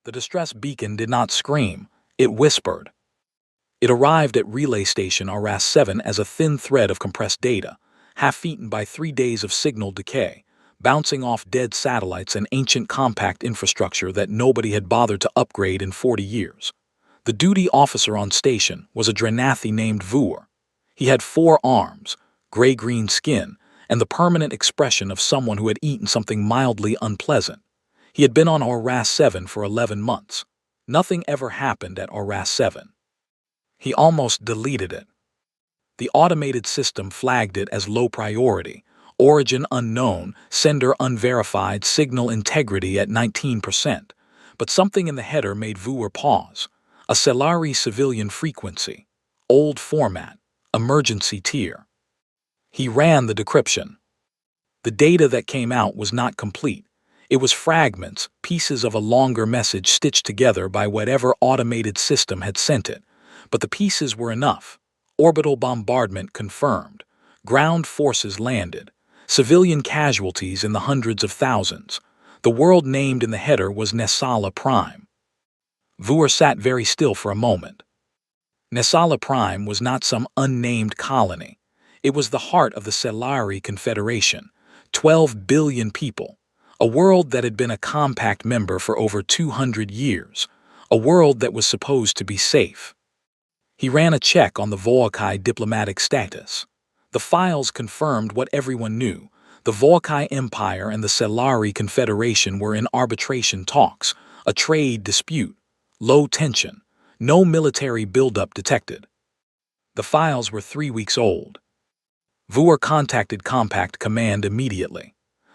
The distress beacon did not scream, it whispered. It arrived at relay station RAS-7 as a thin thread of compressed data, half-eaten by 3 days of signal decay, bouncing off dead satellites and ancient compact infrastructure that nobody had bothered to upgrade in 40 years. The duty officer on station was a Drenathi named Vuor. He had 4 arms, gray-green skin, and the permanent expression of someone who had eaten something mildly unpleasant. He had been on RAS-7 for 11 months. Nothing ever happened at RAS-7. He almost deleted it. The automated system flagged it as low priority, origin unknown, sender unverified, signal integrity at 19%. But something in the header made Vuor pause. A Celari civilian frequency, old format, emergency tier. He ran the decryption. The data that came out was not complete. It was fragments, pieces of a longer message stitched together by whatever automated system had sent it. But the pieces were enough. Orbital bombardment confirmed. Ground forces landed. Civilian casualties in the hundreds of thousands. The world named in the header was Nessala Prime. Vuor sat very still for a moment. Nessala Prime was not some unnamed colony. It was the heart of the Celari Confederation, 12 billion people, a world that had been a compact member for over 200 years, a world that was supposed to be safe. He ran a check on the Volcae diplomatic status. The files confirmed what everyone knew. The Volcae Empire and the Celari Confederation were in arbitration talks, a trade dispute, low tension, no military buildup detected. The files were 3 weeks old. Vuor contacted Compact Command immediately.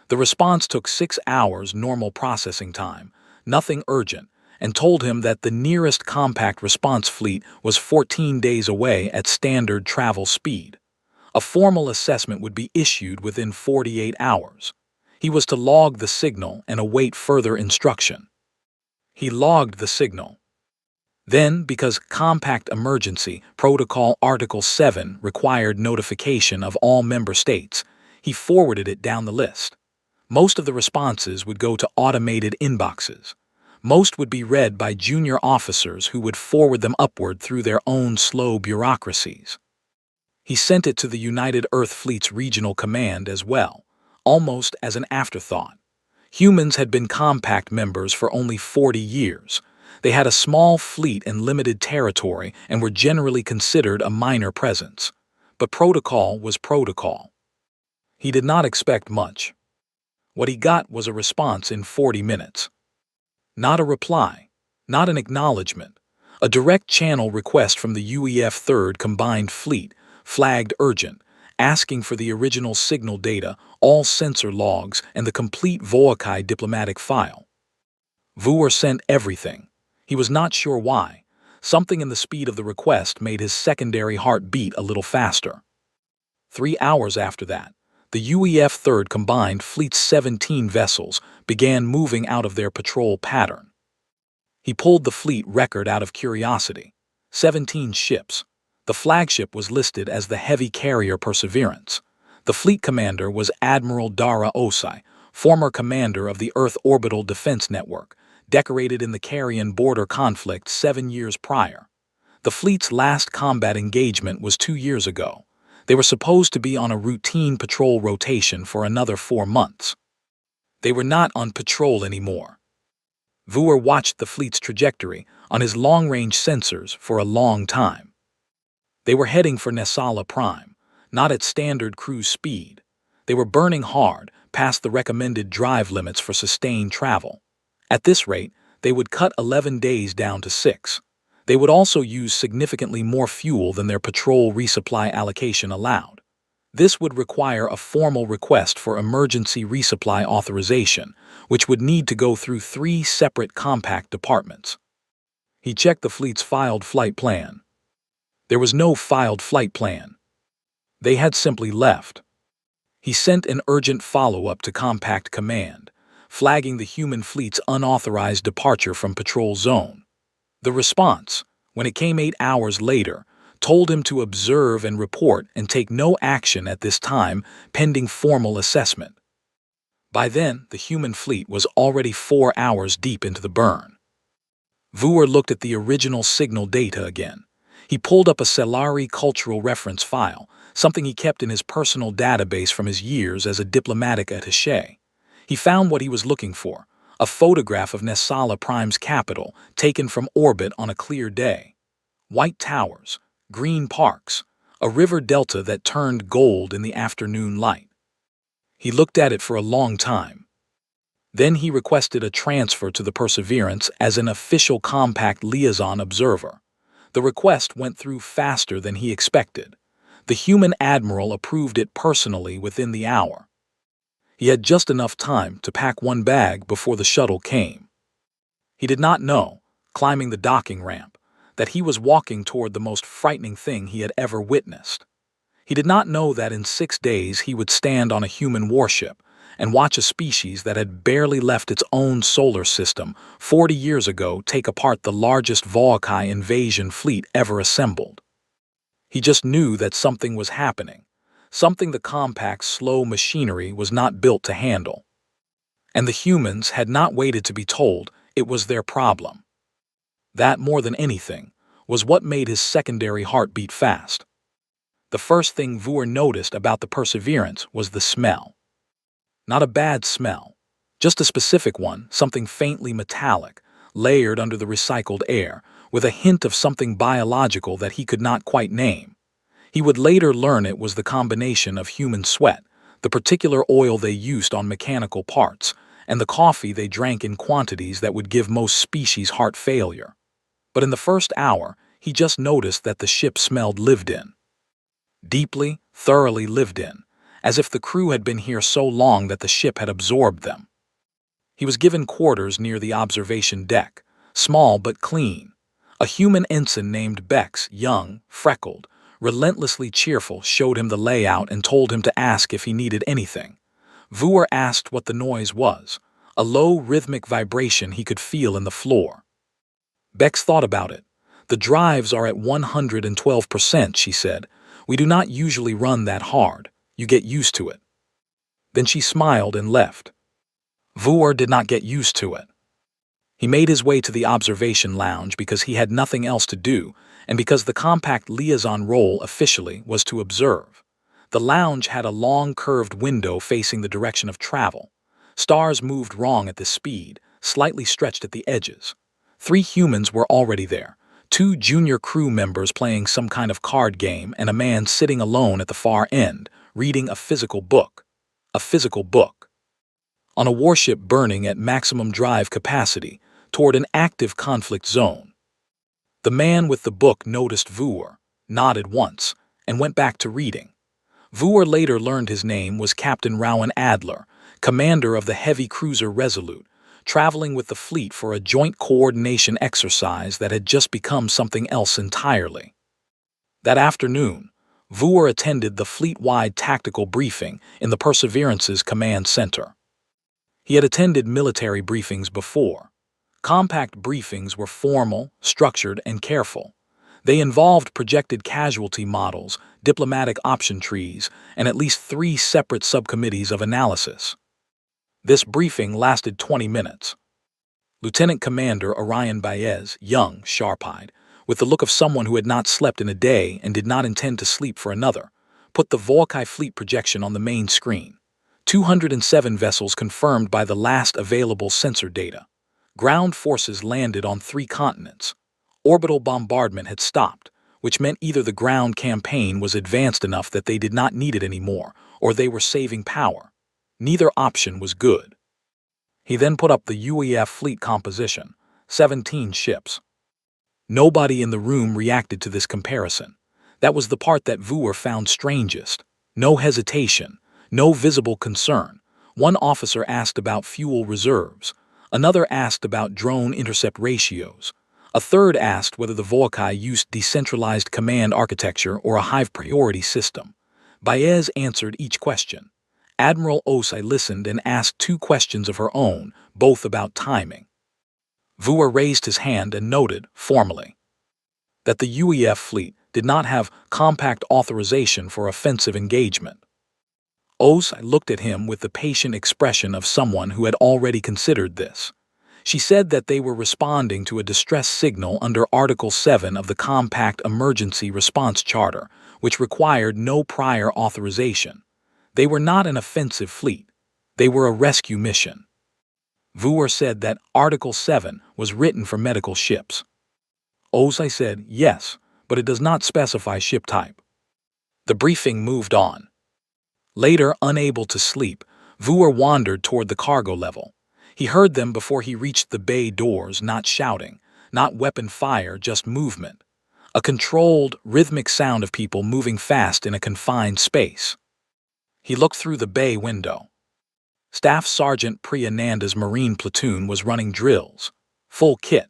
The response took 6 hours normal processing time, nothing urgent, and told him that the nearest Compact response fleet was 14 days away at standard travel speed. A formal assessment would be issued within 48 hours. He was to log the signal and await further instruction. He logged the signal. Then, because Compact Emergency Protocol Article 7 required notification of all member states, he forwarded it down the list. Most of the responses would go to automated inboxes. Most would be read by junior officers who would forward them upward through their own slow bureaucracies. He sent it to the United Earth Fleet's regional command as well, almost as an afterthought. Humans had been Compact members for only 40 years. They had a small fleet and limited territory and were generally considered a minor presence. But protocol was protocol. He did not expect much. What he got was a response in 40 minutes. Not a reply, not an acknowledgement. A direct channel request from the UEF 3rd Combined Fleet, flagged urgent, asking for the original signal data, all sensor logs, and the complete Volcae diplomatic file. Vuor sent everything. He was not sure why. Something in the speed of the request made his secondary heart beat a little faster. 3 hours after that, the UEF 3rd Combined Fleet's 17 vessels began moving out of their patrol pattern. He pulled the fleet record out of curiosity. 17 ships. The flagship was listed as the heavy carrier Perseverance. The fleet commander was Admiral Dara Osai, former commander of the Earth Orbital Defense Network, decorated in the Carrion border conflict 7 years prior. The fleet's last combat engagement was 2 years ago. They were supposed to be on a routine patrol rotation for another 4 months. They were not on patrol anymore. Vuor watched the fleet's trajectory on his long-range sensors for a long time. They were heading for Nessala Prime, not at standard cruise speed. They were burning hard, past the recommended drive limits for sustained travel. At this rate, they would cut 11 days down to 6. They would also use significantly more fuel than their patrol resupply allocation allowed. This would require a formal request for emergency resupply authorization, which would need to go through 3 separate Compact departments. He checked the fleet's filed flight plan. There was no filed flight plan. They had simply left. He sent an urgent follow-up to Compact Command, flagging the human fleet's unauthorized departure from patrol zone. The response, when it came 8 hours later, told him to observe and report and take no action at this time pending formal assessment. By then, the human fleet was already 4 hours deep into the burn. Vuer looked at the original signal data again. He pulled up a Celari cultural reference file, something he kept in his personal database from his years as a diplomatic attaché. He found what he was looking for, a photograph of Nessala Prime's capital taken from orbit on a clear day. White towers, green parks, a river delta that turned gold in the afternoon light. He looked at it for a long time. Then he requested a transfer to the Perseverance as an official compact liaison observer. The request went through faster than he expected. The human admiral approved it personally within the hour. He had just enough time to pack one bag before the shuttle came. He did not know, climbing the docking ramp, that he was walking toward the most frightening thing he had ever witnessed. He did not know that in 6 days he would stand on a human warship and watch a species that had barely left its own solar system 40 years ago take apart the largest Volkai invasion fleet ever assembled. He just knew that something was happening, something the compact, slow machinery was not built to handle. And the humans had not waited to be told it was their problem. That, more than anything, was what made his secondary heart beat fast. The first thing Vuer noticed about the Perseverance was the smell. Not a bad smell, just a specific one, something faintly metallic, layered under the recycled air, with a hint of something biological that he could not quite name. He would later learn it was the combination of human sweat, the particular oil they used on mechanical parts, and the coffee they drank in quantities that would give most species heart failure. But in the first hour, he just noticed that the ship smelled lived in. Deeply, thoroughly lived in, as if the crew had been here so long that the ship had absorbed them. He was given quarters near the observation deck, small but clean. A human ensign named Bex, young, freckled, relentlessly cheerful, showed him the layout and told him to ask if he needed anything. Vuer asked what the noise was, a low rhythmic vibration he could feel in the floor. Bex thought about it. The drives are at 112%, she said. We do not usually run that hard. You get used to it. Then she smiled and left. Vuer did not get used to it. He made his way to the observation lounge because he had nothing else to do, and because the compact liaison role officially was to observe. The lounge had a long curved window facing the direction of travel. Stars moved wrong at this speed, slightly stretched at the edges. 3 humans were already there, 2 junior crew members playing some kind of card game, and a man sitting alone at the far end, reading a physical book. A physical book. On a warship burning at maximum drive capacity toward an active conflict zone. The man with the book noticed Vuer, nodded once, and went back to reading. Vuer later learned his name was Captain Rowan Adler, commander of the heavy cruiser Resolute, traveling with the fleet for a joint coordination exercise that had just become something else entirely. That afternoon, Vuer attended the fleet-wide tactical briefing in the Perseverance's command center. He had attended military briefings before. Compact briefings were formal, structured, and careful. They involved projected casualty models, diplomatic option trees, and at least 3 separate subcommittees of analysis. This briefing lasted 20 minutes. Lieutenant Commander Orion Baez, young, sharp-eyed, with the look of someone who had not slept in a day and did not intend to sleep for another, put the Volkai fleet projection on the main screen. 207 vessels confirmed by the last available sensor data. Ground forces landed on 3 continents. Orbital bombardment had stopped, which meant either the ground campaign was advanced enough that they did not need it anymore, or they were saving power. Neither option was good. He then put up the UEF fleet composition, 17 ships. Nobody in the room reacted to this comparison. That was the part that Vuer found strangest. No hesitation, no visible concern. One officer asked about fuel reserves. Another asked about drone intercept ratios. A third asked whether the Volkai used decentralized command architecture or a high priority system. Baez answered each question. Admiral Osai listened and asked 2 questions of her own, both about timing. Vuer raised his hand and noted, formally, that the UEF fleet did not have compact authorization for offensive engagement. Osai looked at him with the patient expression of someone who had already considered this. She said that they were responding to a distress signal under Article 7 of the Compact Emergency Response Charter, which required no prior authorization. They were not an offensive fleet. They were a rescue mission. Vuer said that Article 7 was written for medical ships. Osai said, yes, but it does not specify ship type. The briefing moved on. Later, unable to sleep, Vuer wandered toward the cargo level. He heard them before he reached the bay doors, not shouting, not weapon fire, just movement. A controlled, rhythmic sound of people moving fast in a confined space. He looked through the bay window. Staff Sergeant Priya Nanda's Marine platoon was running drills. Full kit.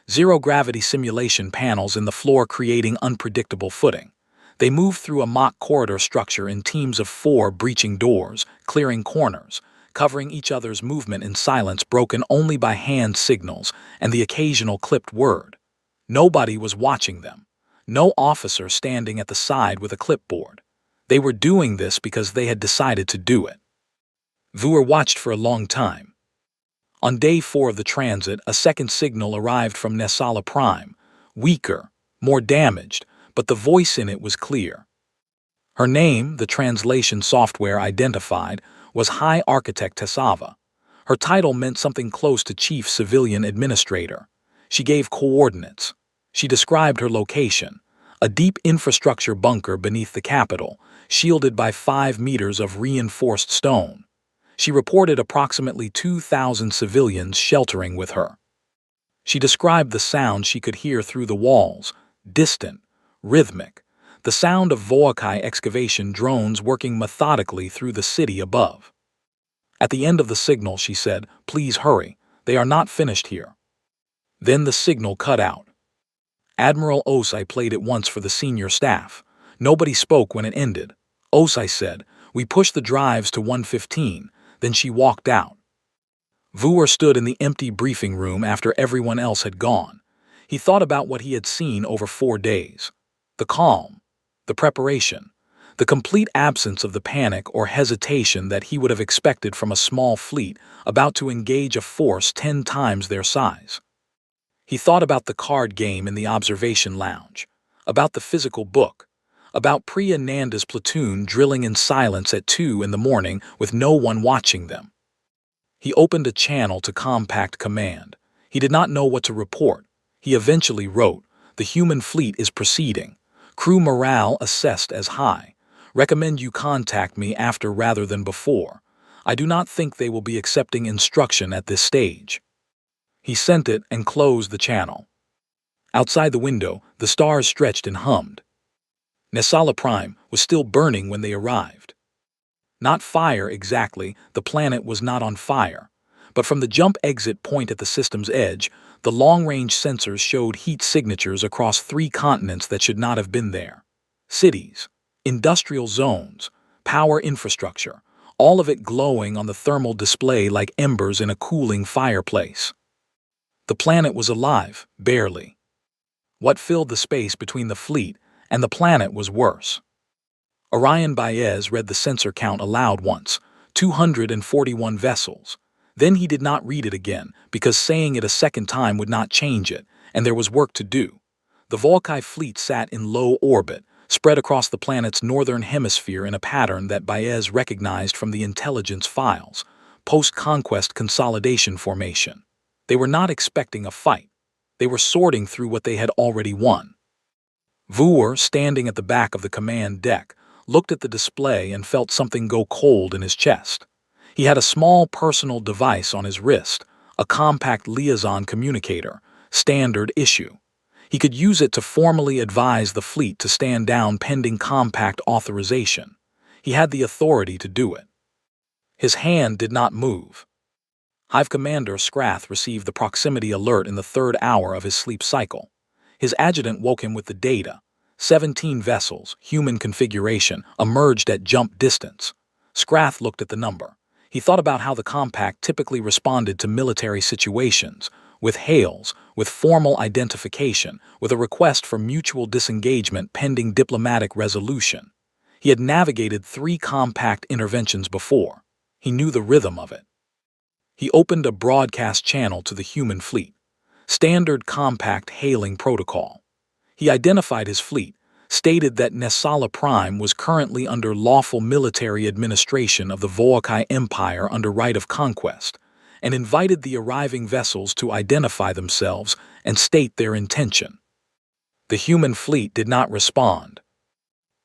Zero-gravity simulation panels in the floor creating unpredictable footing. They moved through a mock corridor structure in teams of 4, breaching doors, clearing corners, covering each other's movement in silence broken only by hand signals and the occasional clipped word. Nobody was watching them. No officer standing at the side with a clipboard. They were doing this because they had decided to do it. Vuer watched for a long time. On day 4 of the transit, a second signal arrived from Nesala Prime, weaker, more damaged, but the voice in it was clear. Her name, the translation software identified, was High Architect Tessava. Her title meant something close to Chief Civilian Administrator. She gave coordinates. She described her location, a deep infrastructure bunker beneath the capital, shielded by 5 meters of reinforced stone. She reported approximately 2,000 civilians sheltering with her. She described the sound she could hear through the walls, distant, rhythmic, the sound of Voakai excavation drones working methodically through the city above. At the end of the signal, she said, "Please hurry, they are not finished here." Then the signal cut out. Admiral Osai played it once for the senior staff. Nobody spoke when it ended. Osai said, "We pushed the drives to 115, then she walked out." Vuer stood in the empty briefing room after everyone else had gone. He thought about what he had seen over 4 days. The calm, the preparation, the complete absence of the panic or hesitation that he would have expected from a small fleet about to engage a force 10 times their size. He thought about the card game in the observation lounge, about the physical book, about Priya Nanda's platoon drilling in silence at 2 in the morning with no one watching them. He opened a channel to Compact Command. He did not know what to report. He eventually wrote, "The human fleet is proceeding. Crew morale assessed as high. Recommend you contact me after rather than before. I do not think they will be accepting instruction at this stage." He sent it and closed the channel. Outside the window, the stars stretched and hummed. Nesala Prime was still burning when they arrived. Not fire exactly, the planet was not on fire, but from the jump exit point at the system's edge, the long-range sensors showed heat signatures across 3 continents that should not have been there. Cities, industrial zones, power infrastructure, all of it glowing on the thermal display like embers in a cooling fireplace. The planet was alive, barely. What filled the space between the fleet and the planet was worse. Orion Baez read the sensor count aloud once, 241 vessels. Then he did not read it again, because saying it a second time would not change it, and there was work to do. The Volkai fleet sat in low orbit, spread across the planet's northern hemisphere in a pattern that Baez recognized from the intelligence files, post-conquest consolidation formation. They were not expecting a fight. They were sorting through what they had already won. Vuer, standing at the back of the command deck, looked at the display and felt something go cold in his chest. He had a small personal device on his wrist, a compact liaison communicator, standard issue. He could use it to formally advise the fleet to stand down pending compact authorization. He had the authority to do it. His hand did not move. Hive Commander Scrath received the proximity alert in the 3rd hour of his sleep cycle. His adjutant woke him with the data. 17 vessels, human configuration, emerged at jump distance. Scrath looked at the number. He thought about how the compact typically responded to military situations, with hails, with formal identification, with a request for mutual disengagement pending diplomatic resolution. He had navigated 3 compact interventions before. He knew the rhythm of it. He opened a broadcast channel to the human fleet. Standard compact hailing protocol. He identified his fleet, stated that Nessala Prime was currently under lawful military administration of the Volcae Empire under right of conquest, and invited the arriving vessels to identify themselves and state their intention. The human fleet did not respond.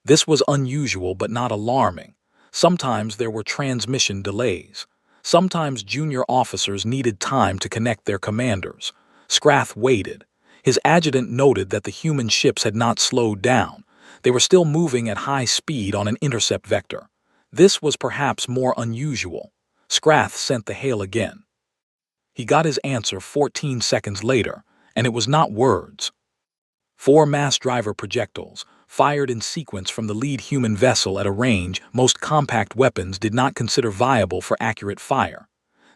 This was unusual but not alarming. Sometimes there were transmission delays. Sometimes junior officers needed time to connect their commanders. Scrath waited. His adjutant noted that the human ships had not slowed down. They were still moving at high speed on an intercept vector. This was perhaps more unusual. Scrath sent the hail again. He got his answer 14 seconds later, and it was not words. 4 mass driver projectiles, fired in sequence from the lead human vessel at a range most compact weapons did not consider viable for accurate fire.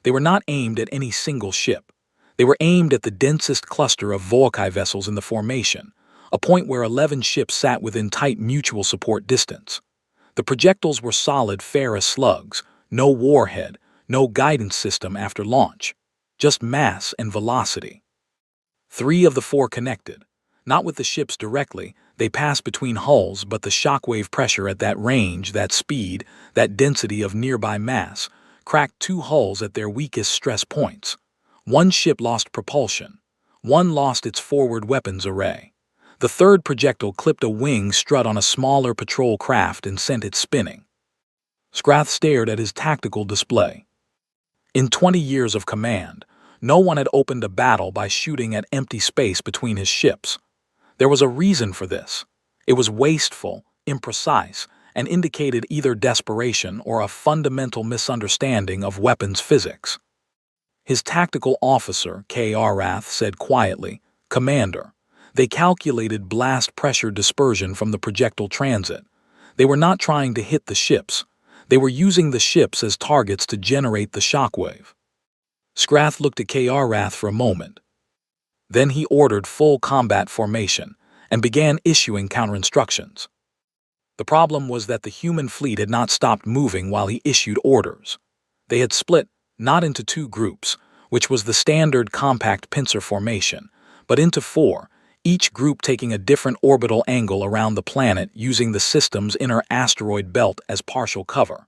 They were not aimed at any single ship. They were aimed at the densest cluster of Volcae vessels in the formation, a point where 11 ships sat within tight mutual support distance. The projectiles were solid ferrous slugs, no warhead, no guidance system after launch, just mass and velocity. 3 of the 4 connected. Not with the ships directly, they passed between hulls, but the shockwave pressure at that range, that speed, that density of nearby mass, cracked 2 hulls at their weakest stress points. 1 ship lost propulsion. 1 lost its forward weapons array. The 3rd projectile clipped a wing strut on a smaller patrol craft and sent it spinning. Scrath stared at his tactical display. In 20 years of command, no one had opened a battle by shooting at empty space between his ships. There was a reason for this. It was wasteful, imprecise, and indicated either desperation or a fundamental misunderstanding of weapons physics. His tactical officer, K. Arath, said quietly, "Commander, they calculated blast pressure dispersion from the projectile transit. They were not trying to hit the ships. They were using the ships as targets to generate the shockwave." Scrath looked at K. Arath for a moment. Then he ordered full combat formation and began issuing counterinstructions. The problem was that the human fleet had not stopped moving while he issued orders. They had split, not into 2 groups, which was the standard compact pincer formation, but into 4, each group taking a different orbital angle around the planet using the system's inner asteroid belt as partial cover.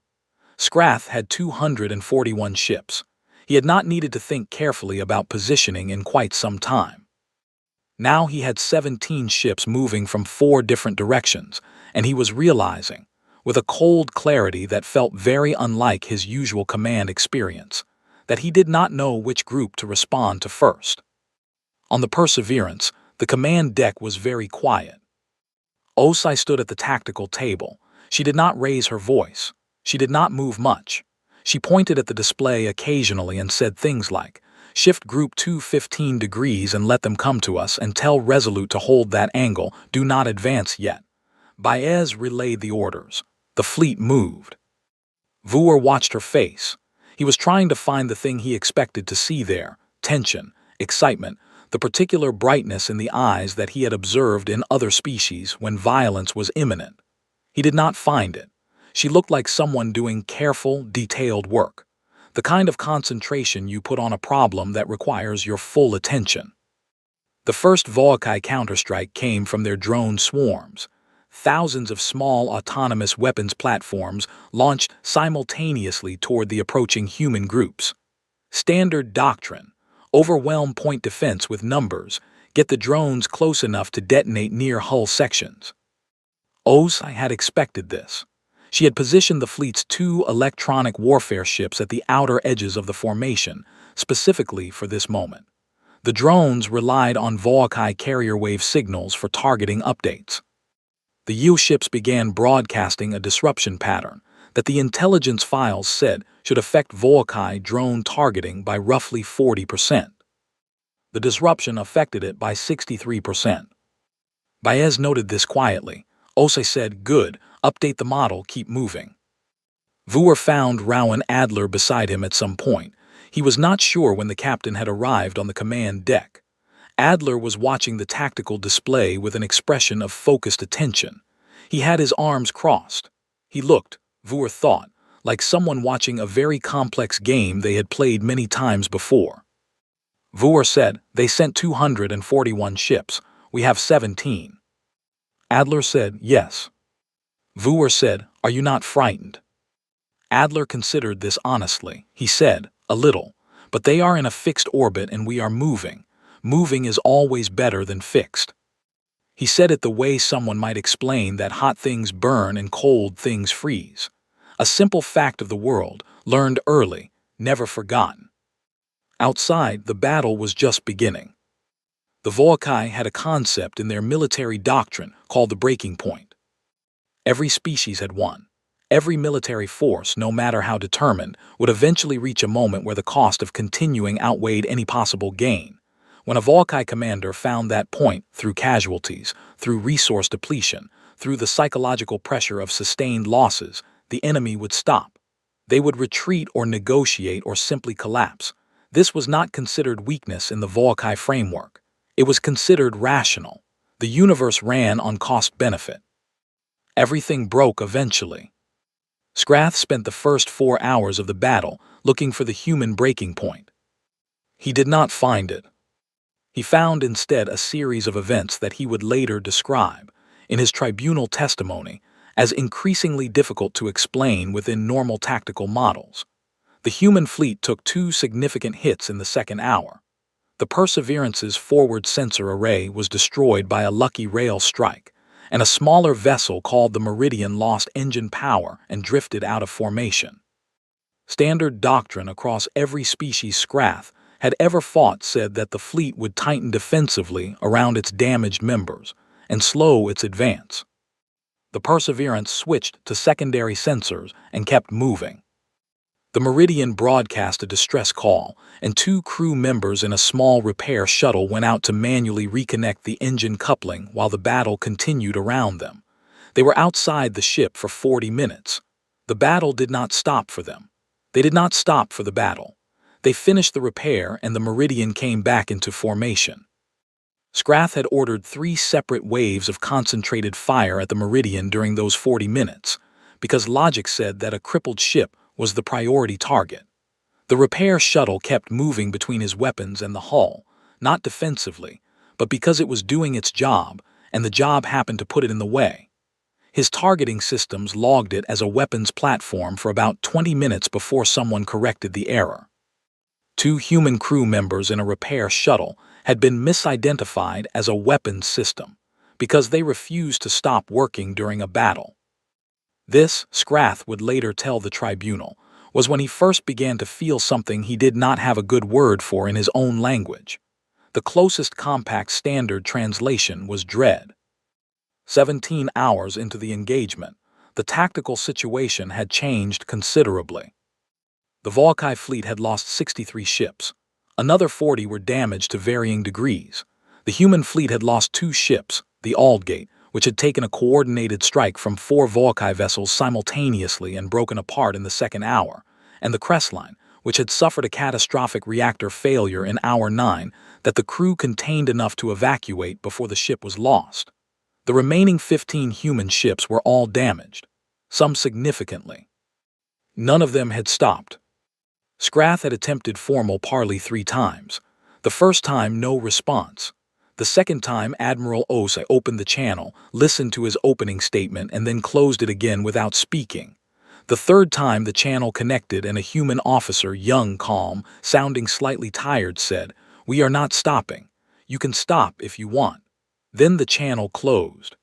Scrath had 241 ships. He had not needed to think carefully about positioning in quite some time. Now he had 17 ships moving from 4 different directions, and he was realizing, with a cold clarity that felt very unlike his usual command experience, that he did not know which group to respond to first. On the Perseverance, the command deck was very quiet. Osai stood at the tactical table. She did not raise her voice. She did not move much. She pointed at the display occasionally and said things like, "Shift group 215 degrees and let them come to us, and tell Resolute to hold that angle, do not advance yet." Baez relayed the orders. The fleet moved. Vuer watched her face. He was trying to find the thing he expected to see there: tension, excitement, the particular brightness in the eyes that he had observed in other species when violence was imminent. He did not find it. She looked like someone doing careful, detailed work, the kind of concentration you put on a problem that requires your full attention. The first Volcae counterstrike came from their drone swarms. Thousands of small autonomous weapons platforms launched simultaneously toward the approaching human groups. Standard doctrine: overwhelm point defense with numbers, get the drones close enough to detonate near hull sections. Osai had expected this. She had positioned the fleet's 2 electronic warfare ships at the outer edges of the formation, specifically for this moment. The drones relied on Volcae carrier wave signals for targeting updates. The U ships began broadcasting a disruption pattern that the intelligence files said should affect Volcae drone targeting by roughly 40%. The disruption affected it by 63%. Baez noted this quietly. Osei said, "Good, update the model, keep moving." Vuer found Rowan Adler beside him at some point. He was not sure when the captain had arrived on the command deck. Adler was watching the tactical display with an expression of focused attention. He had his arms crossed. He looked, Vuer thought, like someone watching a very complex game they had played many times before. Vuor said, "They sent 241 ships. We have 17. Adler said, "Yes." Vuor said, "Are you not frightened?" Adler considered this honestly. He said, "A little, but they are in a fixed orbit and we are moving. Moving is always better than fixed." He said it the way someone might explain that hot things burn and cold things freeze. A simple fact of the world, learned early, never forgotten. Outside, the battle was just beginning. The Volkai had a concept in their military doctrine called the breaking point. Every species had one. Every military force, no matter how determined, would eventually reach a moment where the cost of continuing outweighed any possible gain. When a Volkai commander found that point through casualties, through resource depletion, through the psychological pressure of sustained losses, the enemy would stop. They would retreat or negotiate or simply collapse. This was not considered weakness in the Volkai framework. It was considered rational. The universe ran on cost-benefit. Everything broke eventually. Skrath spent the first 4 hours of the battle looking for the human breaking point. He did not find it. He found instead a series of events that he would later describe, in his tribunal testimony, as increasingly difficult to explain within normal tactical models. The human fleet took 2 significant hits in the second hour. The Perseverance's forward sensor array was destroyed by a lucky rail strike, and a smaller vessel called the Meridian lost engine power and drifted out of formation. Standard doctrine across every species Skrath had ever fought said that the fleet would tighten defensively around its damaged members and slow its advance. The Perseverance switched to secondary sensors and kept moving. The Meridian broadcast a distress call, and 2 crew members in a small repair shuttle went out to manually reconnect the engine coupling while the battle continued around them. They were outside the ship for 40 minutes. The battle did not stop for them. They did not stop for the battle. They finished the repair and the Meridian came back into formation. Skrath had ordered 3 separate waves of concentrated fire at the Meridian during those 40 minutes, because logic said that a crippled ship was the priority target. The repair shuttle kept moving between his weapons and the hull, not defensively, but because it was doing its job, and the job happened to put it in the way. His targeting systems logged it as a weapons platform for about 20 minutes before someone corrected the error. 2 human crew members in a repair shuttle had been misidentified as a weapons system because they refused to stop working during a battle. This, Skrath would later tell the tribunal, was when he first began to feel something he did not have a good word for in his own language. The closest compact standard translation was dread. 17 hours into the engagement, the tactical situation had changed considerably. The Volkai fleet had lost 63 ships. Another 40 were damaged to varying degrees. The human fleet had lost 2 ships, the Aldgate, which had taken a coordinated strike from 4 Volkai vessels simultaneously and broken apart in the second hour, and the Crestline, which had suffered a catastrophic reactor failure in hour 9 that the crew contained enough to evacuate before the ship was lost. The remaining 15 human ships were all damaged, some significantly. None of them had stopped. Skrath had attempted formal parley 3 times. The first time, no response. The second time, Admiral Ose opened the channel, listened to his opening statement, and then closed it again without speaking. The third time the channel connected and a human officer, young, calm, sounding slightly tired, said, "We are not stopping. You can stop if you want." Then the channel closed.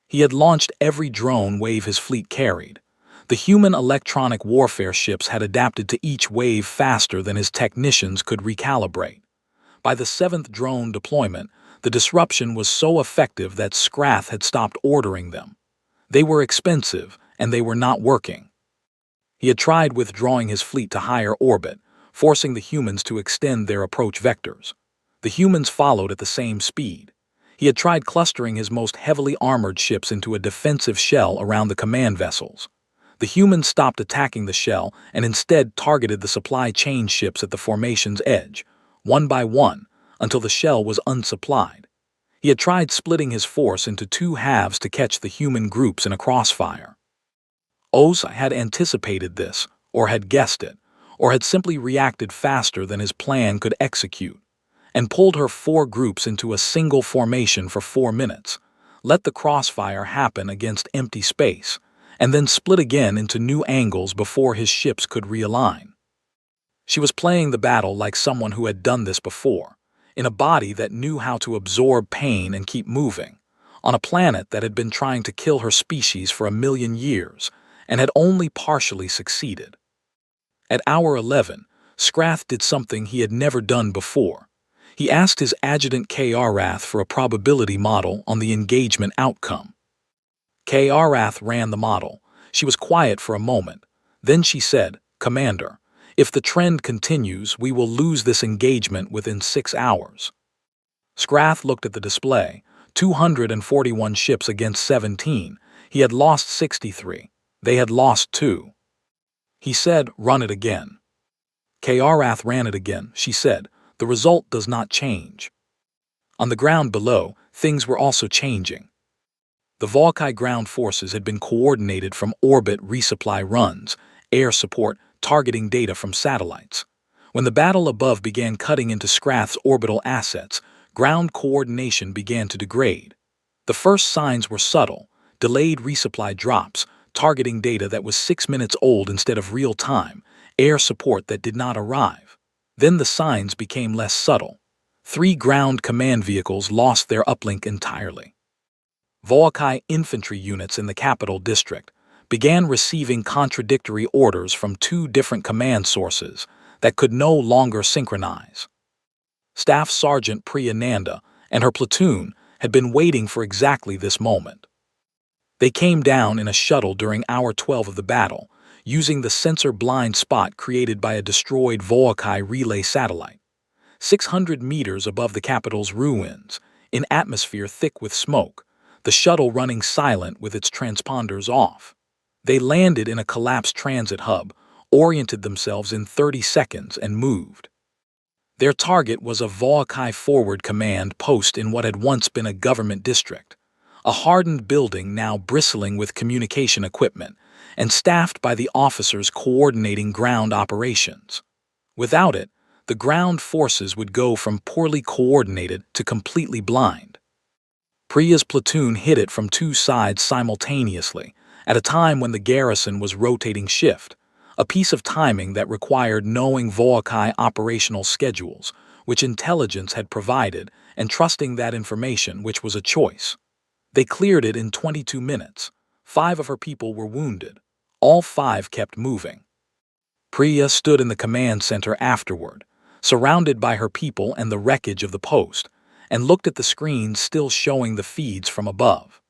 He had launched every drone wave his fleet carried. The human electronic warfare ships had adapted to each wave faster than his technicians could recalibrate. By the 7th drone deployment, the disruption was so effective that Skrath had stopped ordering them. They were expensive, and they were not working. He had tried withdrawing his fleet to higher orbit, forcing the humans to extend their approach vectors. The humans followed at the same speed. He had tried clustering his most heavily armored ships into a defensive shell around the command vessels. The humans stopped attacking the shell and instead targeted the supply chain ships at the formation's edge, one by one, until the shell was unsupplied. He had tried splitting his force into 2 halves to catch the human groups in a crossfire. SOS had anticipated this, or had guessed it, or had simply reacted faster than his plan could execute, and pulled her 4 groups into a single formation for 4 minutes, let the crossfire happen against empty space, and then split again into new angles before his ships could realign. She was playing the battle like someone who had done this before, in a body that knew how to absorb pain and keep moving, on a planet that had been trying to kill her species for 1,000,000 years and had only partially succeeded. At hour 11, Scrath did something he had never done before. He asked his adjutant K.R. for a probability model on the engagement outcome. K.R. ran the model. She was quiet for a moment. Then she said, "Commander, if the trend continues, we will lose this engagement within 6 hours." Scrath looked at the display. 241 ships against 17. He had lost 63. They had lost 2. He said, "Run it again." K.R. ran it again. She said, "The result does not change." On the ground below, things were also changing. The Volkai ground forces had been coordinated from orbit resupply runs, air support, targeting data from satellites. When the battle above began cutting into Scrath's orbital assets, ground coordination began to degrade. The first signs were subtle, delayed resupply drops, targeting data that was 6 minutes old instead of real time, air support that did not arrive. Then the signs became less subtle. 3 ground command vehicles lost their uplink entirely. Volkai infantry units in the capital district began receiving contradictory orders from 2 different command sources that could no longer synchronize. Staff Sergeant Priya Nanda and her platoon had been waiting for exactly this moment. They came down in a shuttle during hour 12 of the battle, using the sensor blind spot created by a destroyed Volkai relay satellite. 600 meters above the capital's ruins, in atmosphere thick with smoke, the shuttle running silent with its transponders off. They landed in a collapsed transit hub, oriented themselves in 30 seconds, and moved. Their target was a Volkai forward command post in what had once been a government district, a hardened building now bristling with communication equipment and staffed by the officers coordinating ground operations. Without it, the ground forces would go from poorly coordinated to completely blind. Priya's platoon hit it from 2 sides simultaneously, at a time when the garrison was rotating shift, a piece of timing that required knowing Volkai operational schedules, which intelligence had provided, and trusting that information, which was a choice. They cleared it in 22 minutes. 5 of her people were wounded. All 5 kept moving. Priya stood in the command center afterward, surrounded by her people and the wreckage of the post, and looked at the screens still showing the feeds from above.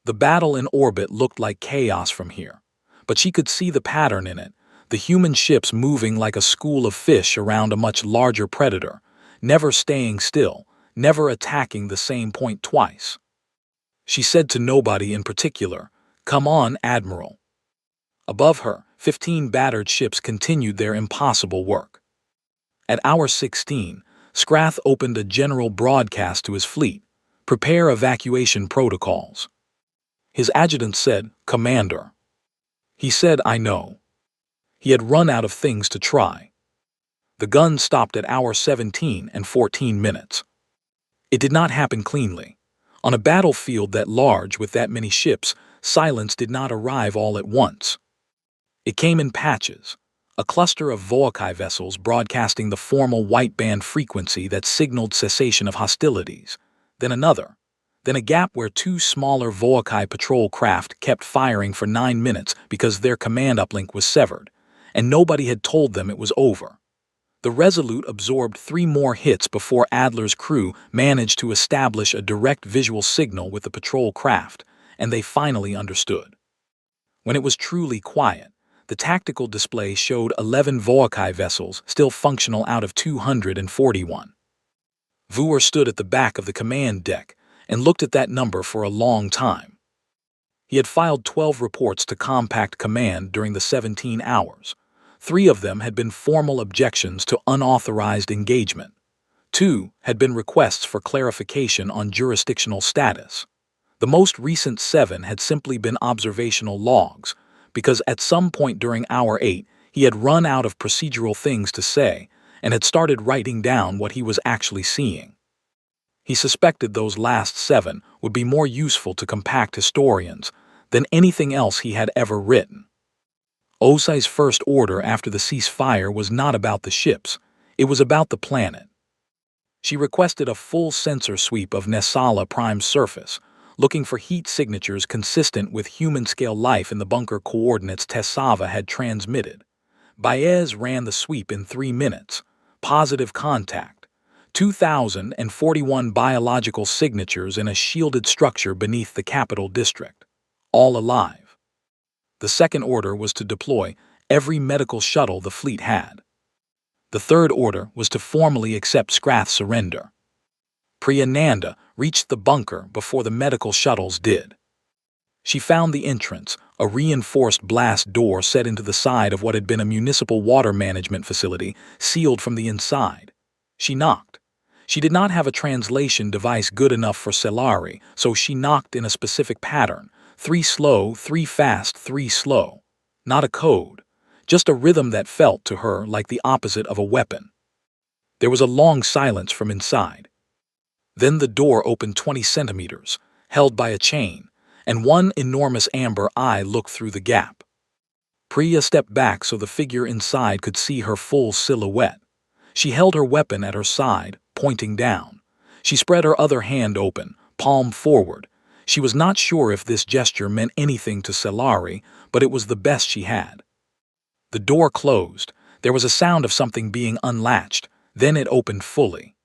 The battle in orbit looked like chaos from here, but she could see the pattern in it, the human ships moving like a school of fish around a much larger predator, never staying still, never attacking the same point twice. She said to nobody in particular, "Come on, Admiral." Above her, 15 battered ships continued their impossible work. At hour 16, Scrath opened a general broadcast to his fleet, "Prepare evacuation protocols." His adjutant said, "Commander." He said, "I know." He had run out of things to try. The gun stopped at hour 17 and 14 minutes. It did not happen cleanly. On a battlefield that large with that many ships, silence did not arrive all at once. It came in patches, a cluster of Volkai vessels broadcasting the formal white band frequency that signaled cessation of hostilities, then another, then a gap where 2 smaller Volkai patrol craft kept firing for 9 minutes because their command uplink was severed, and nobody had told them it was over. The Resolute absorbed 3 more hits before Adler's crew managed to establish a direct visual signal with the patrol craft, and they finally understood. When it was truly quiet, the tactical display showed 11 Volkai vessels still functional out of 241. Vuer stood at the back of the command deck and looked at that number for a long time. He had filed 12 reports to Compact Command during the 17 hours. 3 of them had been formal objections to unauthorized engagement. 2 had been requests for clarification on jurisdictional status. The most recent 7 had simply been observational logs, because at some point during Hour 8, he had run out of procedural things to say and had started writing down what he was actually seeing. He suspected those last 7 would be more useful to compact historians than anything else he had ever written. Osai's first order after the ceasefire was not about the ships, it was about the planet. She requested a full sensor sweep of Nessala Prime's surface, looking for heat signatures consistent with human-scale life in the bunker coordinates Tessava had transmitted. Baez ran the sweep in 3 minutes. Positive contact. 2,041 biological signatures in a shielded structure beneath the capital district. All alive. The second order was to deploy every medical shuttle the fleet had. The third order was to formally accept Scrath's surrender. Priya Nanda reached the bunker before the medical shuttles did. She found the entrance, a reinforced blast door set into the side of what had been a municipal water management facility, sealed from the inside. She knocked. She did not have a translation device good enough for Selari, so she knocked in a specific pattern, 3 slow, 3 fast, 3 slow. Not a code, just a rhythm that felt to her like the opposite of a weapon. There was a long silence from inside. Then the door opened 20 centimeters, held by a chain, and one enormous amber eye looked through the gap. Priya stepped back so the figure inside could see her full silhouette. She held her weapon at her side, pointing down. She spread her other hand open, palm forward. She was not sure if this gesture meant anything to Selari, but it was the best she had. The door closed. There was a sound of something being unlatched. Then it opened fully.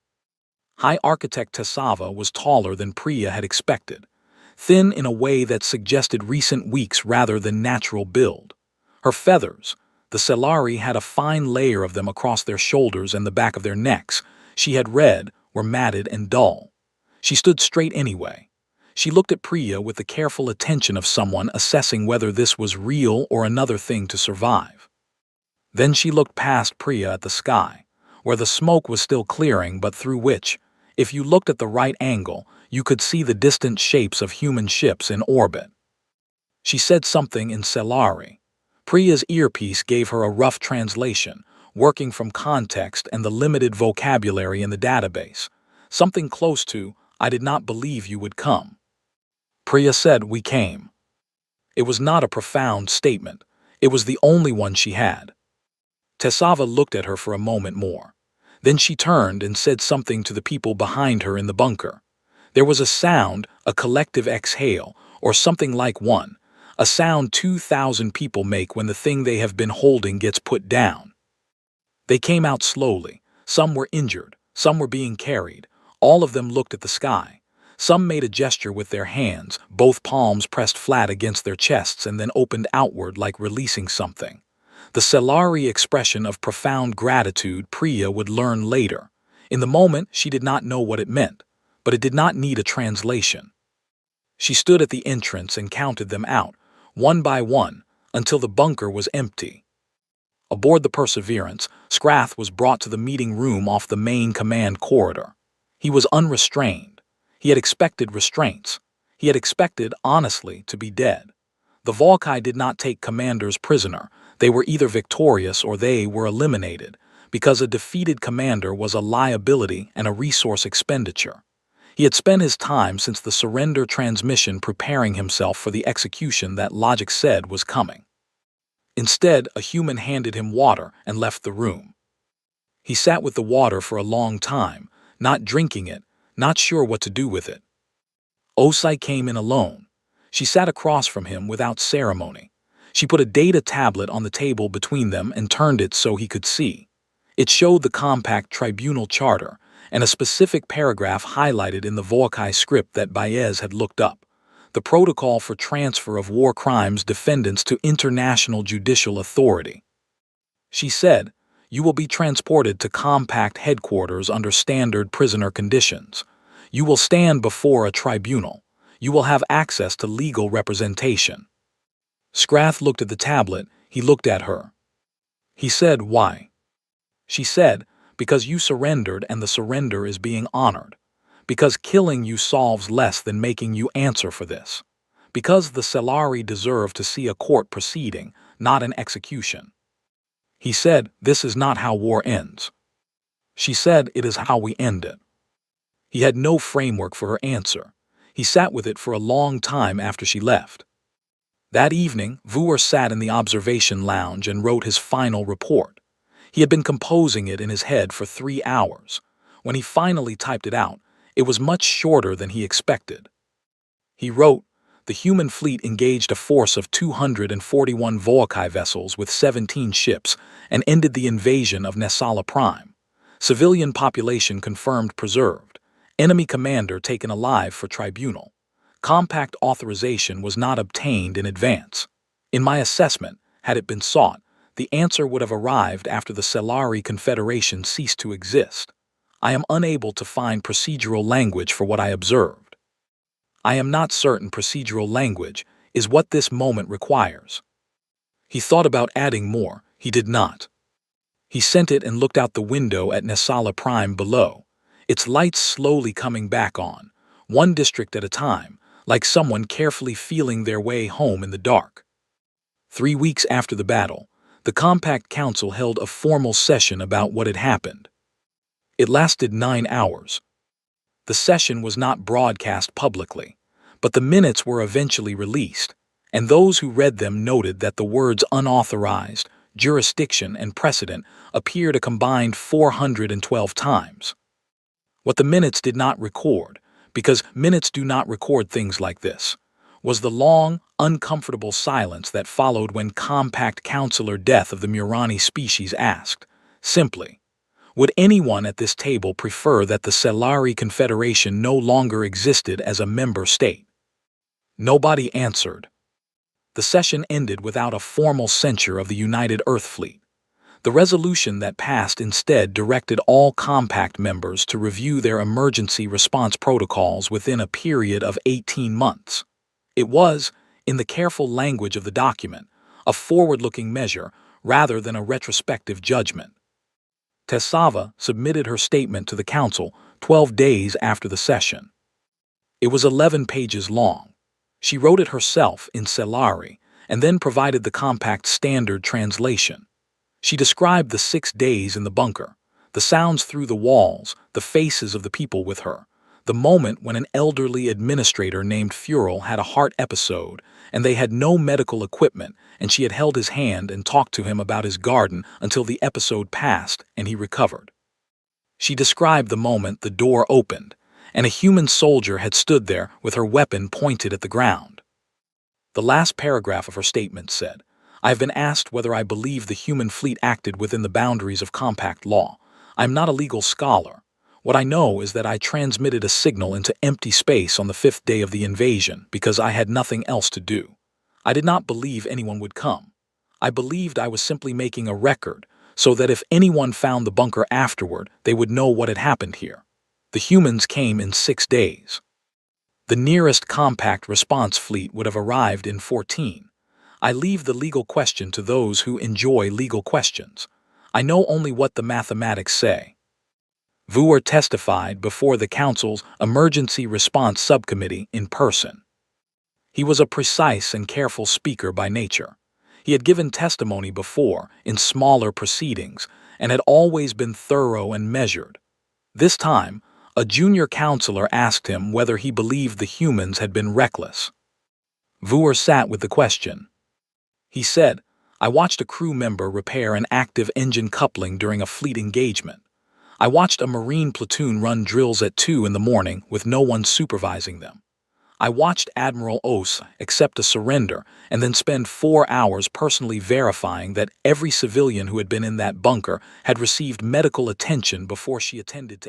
High Architect Tessava was taller than Priya had expected, thin in a way that suggested recent weeks rather than natural build. Her feathers, the Selari had a fine layer of them across their shoulders and the back of their necks, she had read, were matted and dull. She stood straight anyway. She looked at Priya with the careful attention of someone assessing whether this was real or another thing to survive. Then she looked past Priya at the sky, where the smoke was still clearing but through which, if you looked at the right angle, you could see the distant shapes of human ships in orbit. She said something in Selari. Priya's earpiece gave her a rough translation, working from context and the limited vocabulary in the database. Something close to, "I did not believe you would come." Priya said, "We came." It was not a profound statement. It was the only one she had. Tessava looked at her for a moment more. Then she turned and said something to the people behind her in the bunker. There was a sound, a collective exhale, or something like one, a sound 2,000 people make when the thing they have been holding gets put down. They came out slowly. Some were injured, some were being carried. All of them looked at the sky. Some made a gesture with their hands, both palms pressed flat against their chests and then opened outward like releasing something. The Selari expression of profound gratitude Priya would learn later. In the moment, she did not know what it meant, but it did not need a translation. She stood at the entrance and counted them out, one by one, until the bunker was empty. Aboard the Perseverance, Scrath was brought to the meeting room off the main command corridor. He was unrestrained. He had expected restraints. He had expected, honestly, to be dead. The Volkai did not take commanders prisoner. They were either victorious or they were eliminated, because a defeated commander was a liability and a resource expenditure. He had spent his time since the surrender transmission preparing himself for the execution that logic said was coming. Instead, a human handed him water and left the room. He sat with the water for a long time, not drinking it, not sure what to do with it. Osai came in alone. She sat across from him without ceremony. She put a data tablet on the table between them and turned it so he could see. It showed the compact tribunal charter and a specific paragraph highlighted in the Volkai script that Baez had looked up. The protocol for transfer of war crimes defendants to international judicial authority. She said, "You will be transported to compact headquarters under standard prisoner conditions. You will stand before a tribunal. You will have access to legal representation." Scrath looked at the tablet. He looked at her. He said, "Why?" She said, "Because you surrendered and the surrender is being honored. Because killing you solves less than making you answer for this. because the Selari deserved to see a court proceeding, not an execution. He said, "This is not how war ends." She said, "It is how we end it." He had no framework for her answer. He sat with it for a long time after she left. That evening, Vuer sat in the observation lounge and wrote his final report. He had been composing it in his head for 3 hours. When he finally typed it out, it was much shorter than he expected. He wrote, "The human fleet engaged a force of 241 Volkai vessels with 17 ships and ended the invasion of Nessala Prime. Civilian population confirmed preserved. Enemy commander taken alive for tribunal. Compact authorization was not obtained in advance. In my assessment, had it been sought, the answer would have arrived after the Selari Confederation ceased to exist. I am unable to find procedural language for what I observed. I am not certain procedural language is what this moment requires." He thought about adding more. He did not. He sent it and looked out the window at Nessala Prime below, its lights slowly coming back on, one district at a time, like someone carefully feeling their way home in the dark. 3 weeks after the battle, the Compact Council held a formal session about what had happened. It lasted 9 hours. The session was not broadcast publicly, but the minutes were eventually released, and those who read them noted that the words unauthorized, jurisdiction, and precedent appeared a combined 412 times. What the minutes did not record, because minutes do not record things like this, was the long, uncomfortable silence that followed when Compact Counselor Death of the Murani species asked, simply, "Would anyone at this table prefer that the Selari Confederation no longer existed as a member state?" Nobody answered. The session ended without a formal censure of the United Earth Fleet. The resolution that passed instead directed all Compact members to review their emergency response protocols within a period of 18 months. It was, in the careful language of the document, a forward-looking measure rather than a retrospective judgment. Tessava submitted her statement to the Council 12 days after the session. It was 11 pages long. She wrote it herself in Selari and then provided the Compact standard translation. She described the 6 days in the bunker, the sounds through the walls, the faces of the people with her, the moment when an elderly administrator named Furel had a heart episode and they had no medical equipment and she had held his hand and talked to him about his garden until the episode passed and he recovered. She described the moment the door opened and a human soldier had stood there with her weapon pointed at the ground. The last paragraph of her statement said, "I have been asked whether I believe the human fleet acted within the boundaries of Compact law. I am not a legal scholar. What I know is that I transmitted a signal into empty space on the 5th day of the invasion because I had nothing else to do. I did not believe anyone would come. I believed I was simply making a record so that if anyone found the bunker afterward, they would know what had happened here. The humans came in 6 days. The nearest Compact response fleet would have arrived in 14. I leave the legal question to those who enjoy legal questions. I know only what the mathematics say." Vuer testified before the Council's Emergency Response Subcommittee in person. He was a precise and careful speaker by nature. He had given testimony before in smaller proceedings and had always been thorough and measured. This time, a junior counselor asked him whether he believed the humans had been reckless. Vuer sat with the question. He said, "I watched a crew member repair an active engine coupling during a fleet engagement. I watched a Marine platoon run drills at 2 in the morning with no one supervising them. I watched Admiral Os accept a surrender and then spend 4 hours personally verifying that every civilian who had been in that bunker had received medical attention before she attended to